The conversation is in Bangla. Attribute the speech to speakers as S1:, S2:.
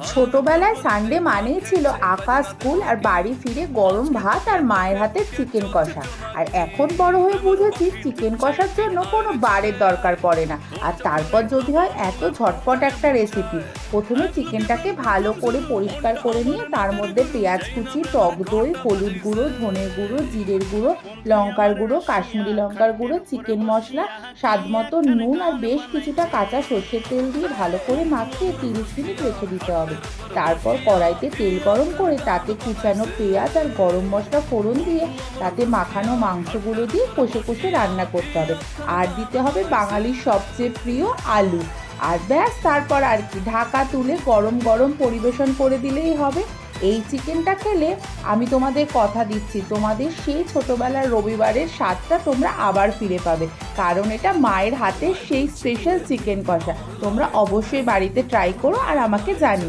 S1: ছোটবেলায় সানডে মানেই ছিল আঁকা, স্কুল আর বাড়ি ফিরে গরম ভাত আর মায়ের হাতের চিকেন কষা। আর এখন বড় হয়ে বুঝেছি চিকেন কষার জন্য কোনো বারের দরকার পড়ে না। আর তারপর যদি হয় এত ঝটপট একটা রেসিপি। প্রথমে চিকেনটাকে ভালো করে পরিষ্কার করে নিয়ে তার মধ্যে পেঁয়াজ কুচি, টক দই, হলুদ গুঁড়ো, ধনের গুঁড়ো, জিরের গুঁড়ো, লঙ্কার গুঁড়ো, কাশ্মীরি লঙ্কার গুঁড়ো, চিকেন মশলা, স্বাদ মতো নুন আর বেশ কিছুটা কাঁচা সর্ষের তেল দিয়ে ভালো করে মাখিয়ে 30 মিনিট রেখে দিতে হবে। তারপর কড়াইতে তেল গরম করে তাতে কুচানো পেঁয়াজ আর গরম মশলা ফোড়ন দিয়ে তাতে মাখানো মাংসগুলো দিয়ে কষে কষে রান্না করতে হবে। আর দিতে হবে বাঙালির সবচেয়ে প্রিয় আলু। আর ব্যাস, তারপর আর কি, ঢাকা তুলে গরম গরম পরিবেশন করে দিলেই হবে। এই চিকেনটা খেলে আমি তোমাদের কথা দিচ্ছি, তোমাদের সেই ছোটবেলার রবিবারের স্বাদটা তোমরা আবার ফিরে পাবে। কারণ এটা মায়ের হাতের সেই স্পেশাল চিকেন কষা। তোমরা অবশ্যই বাড়িতে ট্রাই করো আর আমাকে জানিও।